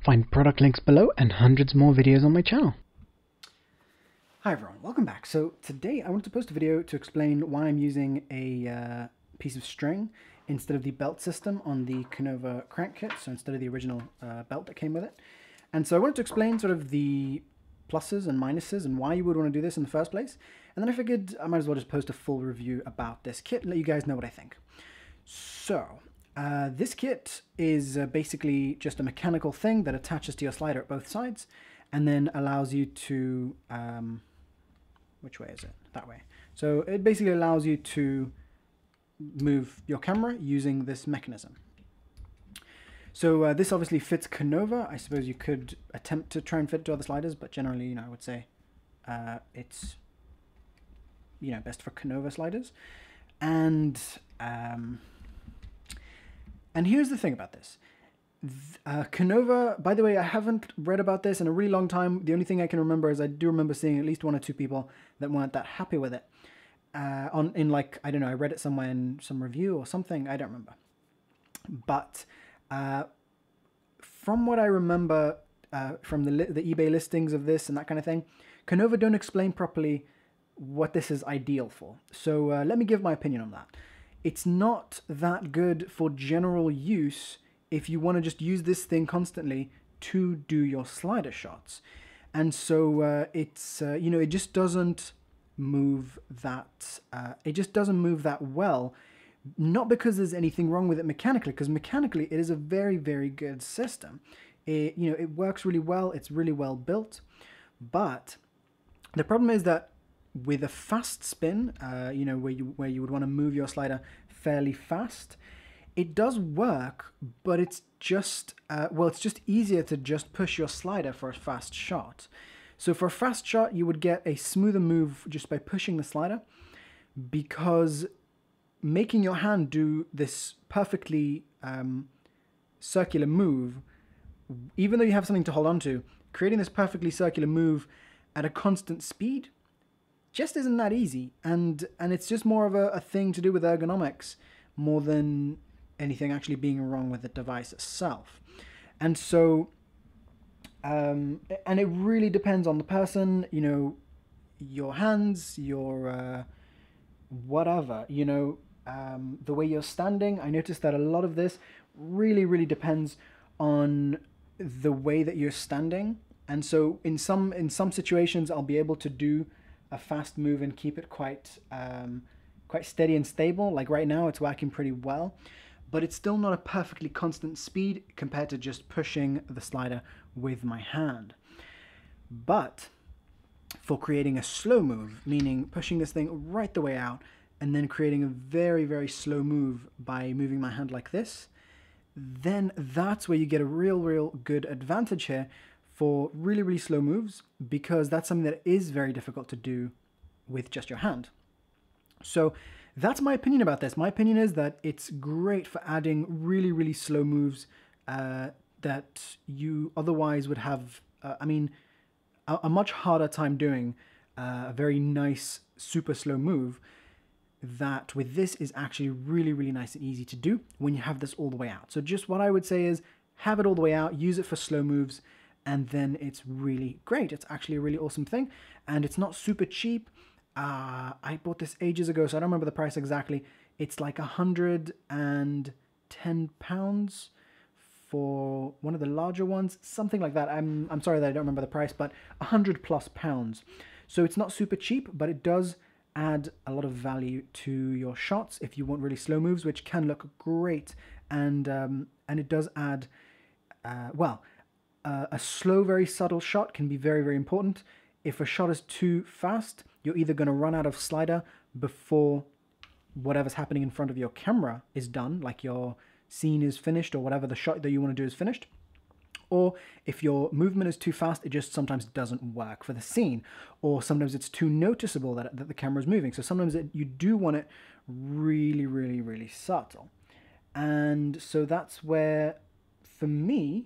Find product links below and hundreds more videos on my channel. Hi everyone, welcome back. So today I wanted to post a video to explain why I'm using a piece of string instead of the belt system on the Konova Crank Kit, so instead of the original belt that came with it. And so I wanted to explain sort of the pluses and minuses and why you would want to do this in the first place. And then I figured I might as well just post a full review about this kit and let you guys know what I think. So this kit is basically just a mechanical thing that attaches to your slider at both sides and then allows you to, which way is it? That way. So it basically allows you to move your camera using this mechanism. So this obviously fits Konova. I suppose you could attempt to try and fit it to other sliders, but generally, I would say it's, best for Konova sliders. And here's the thing about this. Konova, by the way, I haven't read about this in a really long time. The only thing I can remember is I do remember seeing at least one or two people that weren't that happy with it. I don't know, I read it somewhere in some review or something, I don't remember. But from what I remember from the eBay listings of this and that kind of thing, Konova don't explain properly what this is ideal for. So let me give my opinion on that. It's not that good for general use if you want to just use this thing constantly to do your slider shots. And so it just doesn't move that, well, not because there's anything wrong with it mechanically, because mechanically it is a very, very good system. It works really well, it's really well built, but the problem is that with a fast spin, where you would want to move your slider fairly fast, it does work, but it's just, it's just easier to just push your slider for a fast shot. So for a fast shot, you would get a smoother move just by pushing the slider, because making your hand do this perfectly circular move, even though you have something to hold on to, creating this perfectly circular move at a constant speed just isn't that easy, and it's just more of a thing to do with ergonomics more than anything actually being wrong with the device itself. And so and it really depends on the person, your hands, your whatever, the way you're standing. I noticed that a lot of this really depends on the way that you're standing. And so in some situations I'll be able to do a fast move and keep it quite steady and stable. Like right now it's working pretty well, but it's still not a perfectly constant speed compared to just pushing the slider with my hand. But for creating a slow move, meaning pushing this thing right the way out and then creating a very, very slow move by moving my hand like this, then that's where you get a real good advantage here for really slow moves, because that's something that is very difficult to do with just your hand. So that's my opinion about this. My opinion is that it's great for adding really slow moves that you otherwise would have, a much harder time doing a very nice, super slow move. That with this is actually really nice and easy to do when you have this all the way out. So just what I would say is have it all the way out, use it for slow moves, and then it's really great. It's actually a really awesome thing, and it's not super cheap. I bought this ages ago, so I don't remember the price exactly. It's like £110 for one of the larger ones, something like that. I'm sorry that I don't remember the price, but £100+. So it's not super cheap, but it does add a lot of value to your shots if you want really slow moves, which can look great, and it does add, a slow, very subtle shot can be very important. If a shot is too fast, you're either going to run out of slider before whatever's happening in front of your camera is done, like your scene is finished or whatever the shot that you want to do is finished. Or if your movement is too fast, it just sometimes doesn't work for the scene. Or sometimes it's too noticeable that the camera is moving. So sometimes you do want it really subtle. And so that's where, for me,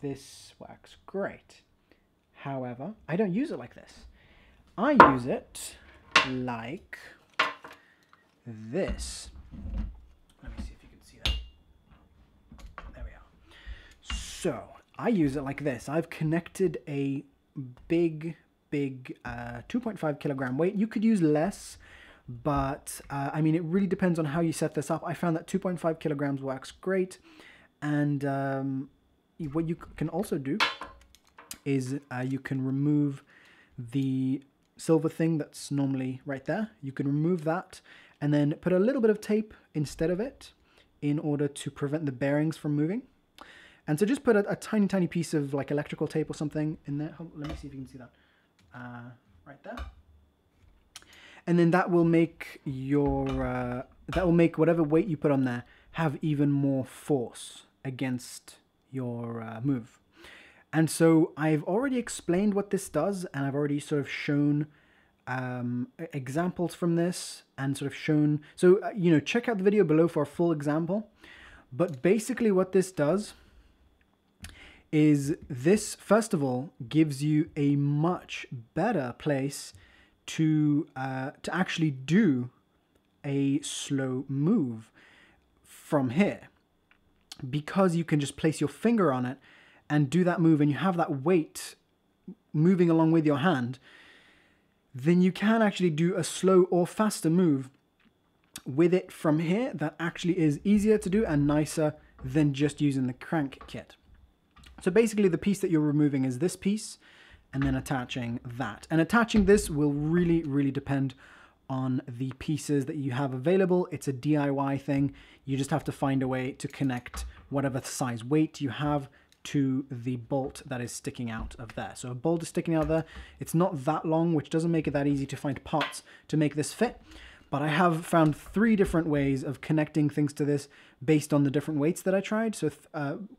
this works great. However, I don't use it like this. I use it like this. Let me see if you can see that. There we are. So I use it like this. I've connected a big 2.5 kilogram weight. You could use less, but I mean, it really depends on how you set this up. I found that 2.5 kilograms works great. And what you can also do is you can remove the silver thing that's normally right there. You can remove that and then put a little bit of tape instead of it in order to prevent the bearings from moving. And so just put a tiny piece of like electrical tape or something in there. Let me see if you can see that. Right there. And then that will make your whatever weight you put on there have even more force against your move. And so I've already explained what this does, and I've already sort of shown examples from this and sort of shown. So, you know, check out the video below for a full example. But basically what this does is this, first of all, gives you a much better place to actually do a slow move from here, because you can just place your finger on it and do that move, and you have that weight moving along with your hand. Then you can actually do a slow or faster move with it from here that actually is easier to do and nicer than just using the crank kit. So basically the piece that you're removing is this piece, and then attaching that. And attaching this will really depend on the pieces that you have available. It's a DIY thing. You just have to find a way to connect whatever size weight you have to the bolt that is sticking out of there. So a bolt is sticking out there. It's not that long, which doesn't make it that easy to find parts to make this fit. But I have found 3 different ways of connecting things to this based on the different weights that I tried. So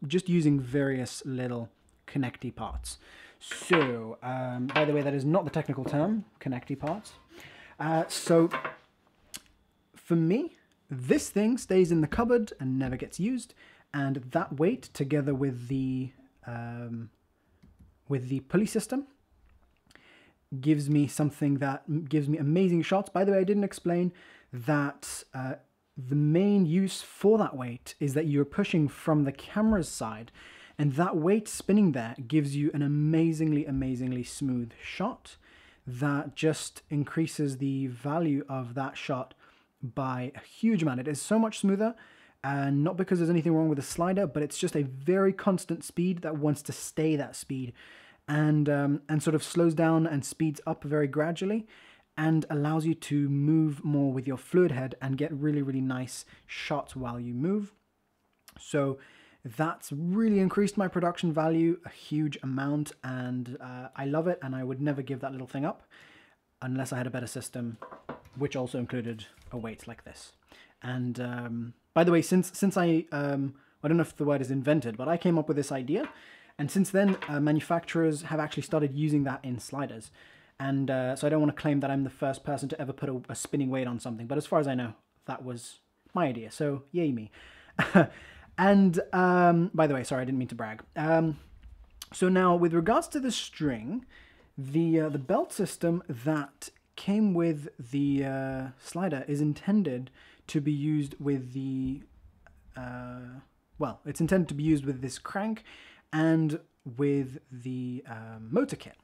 just using various little connecty parts. So, by the way, that is not the technical term, connecty parts. So, for me, this thing stays in the cupboard and never gets used. And that weight, together with the pulley system, gives me something that gives me amazing shots. By the way, I didn't explain that the main use for that weight is that you're pushing from the camera's side, and that weight spinning there gives you an amazingly smooth shot that just increases the value of that shot by a huge amount. It is so much smoother, and not because there's anything wrong with the slider, but it's just a very constant speed that wants to stay that speed, and sort of slows down and speeds up very gradually, and allows you to move more with your fluid head and get really nice shots while you move. So that's really increased my production value a huge amount, and I love it, and I would never give that little thing up unless I had a better system, which also included a weight like this. And by the way, since I don't know if the word is invented, but I came up with this idea, and since then manufacturers have actually started using that in sliders. And so I don't want to claim that I'm the first person to ever put a spinning weight on something, but as far as I know, that was my idea, so yay me. And by the way, sorry, I didn't mean to brag. So now, with regards to the string, the belt system that came with the slider is intended to be used with the well, it's intended to be used with this crank and with the motor kit.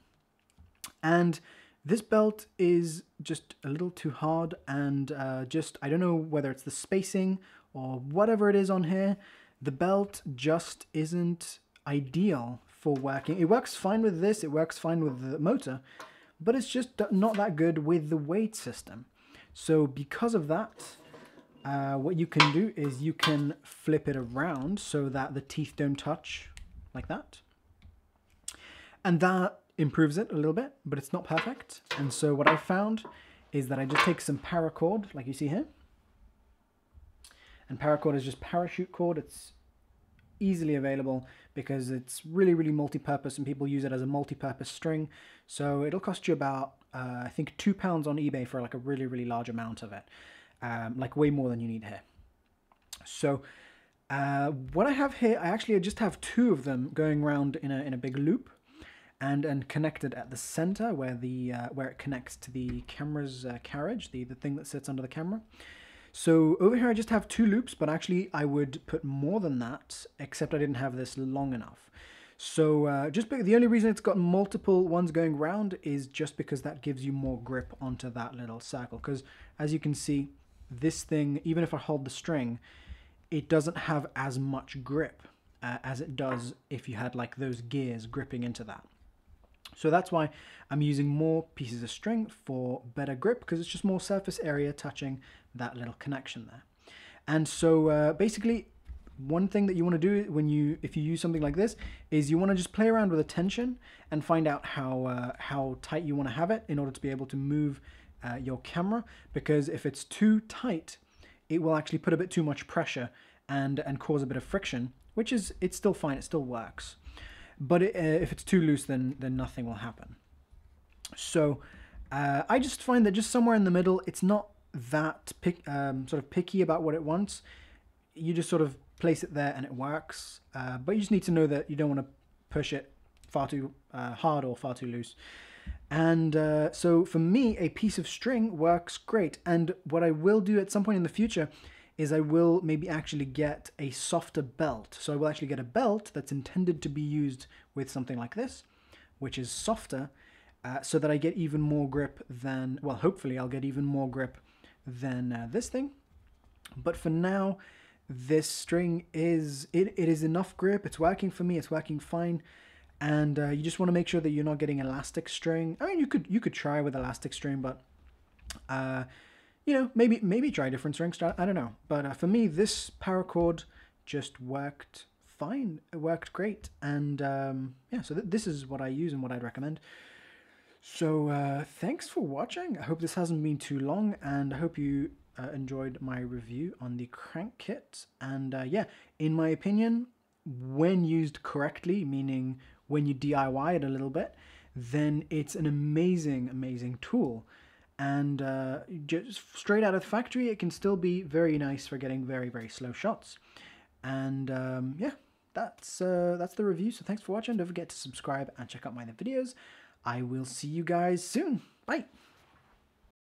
And this belt is just a little too hard, and I don't know whether it's the spacing or whatever it is on here. The belt just isn't ideal for working. It works fine with this, it works fine with the motor, but it's just not that good with the weight system. So because of that, what you can do is you can flip it around so that the teeth don't touch, like that. And that improves it a little bit, but it's not perfect. And so what I found is that I just take some paracord, like you see here. And paracord is just parachute cord. It's easily available because it's really multi-purpose, and people use it as a multi-purpose string. So it'll cost you about, I think, £2 on eBay for like a really large amount of it. Like way more than you need here. So what I have here, I just have 2 of them going around in a big loop, and connected at the center where it connects to the camera's carriage, the thing that sits under the camera. So over here I just have 2 loops, but actually I would put more than that, except I didn't have this long enough. So the only reason it's got multiple ones going round is just because that gives you more grip onto that little circle. Because as you can see, this thing, even if I hold the string, it doesn't have as much grip as it does if you had like those gears gripping into that. So that's why I'm using more pieces of string for better grip, because it's just more surface area touching that little connection there. And so basically, one thing that you want to do if you use something like this is you want to just play around with the tension and find out how tight you want to have it in order to be able to move your camera, because if it's too tight, it will actually put a bit too much pressure and cause a bit of friction, which is, it's still fine, it still works. But if it's too loose, then nothing will happen. So I just find that just somewhere in the middle, it's not that sort of picky about what it wants. You just sort of place it there and it works. But you just need to know that you don't want to push it far too hard or far too loose. And so for me, a piece of string works great. And what I will do at some point in the future is I will maybe actually get a softer belt. So I will actually get a belt that's intended to be used with something like this, which is softer, so that I get even more grip than, well, hopefully I'll get even more grip than this thing. But for now, this string is enough grip. It's working for me. It's working fine. And you just want to make sure that you're not getting elastic string. I mean, you could try with elastic string, but you know, maybe try different strings. I don't know. But for me, this paracord just worked fine. It worked great. And yeah, so this is what I use and what I'd recommend. So thanks for watching. I hope this hasn't been too long, and I hope you enjoyed my review on the crank kit. And yeah, in my opinion, when used correctly, meaning when you DIY it a little bit, then it's an amazing tool. And just straight out of the factory, it can still be very nice for getting very slow shots. And yeah, that's the review. So thanks for watching. Don't forget to subscribe and check out my other videos. I will see you guys soon. Bye.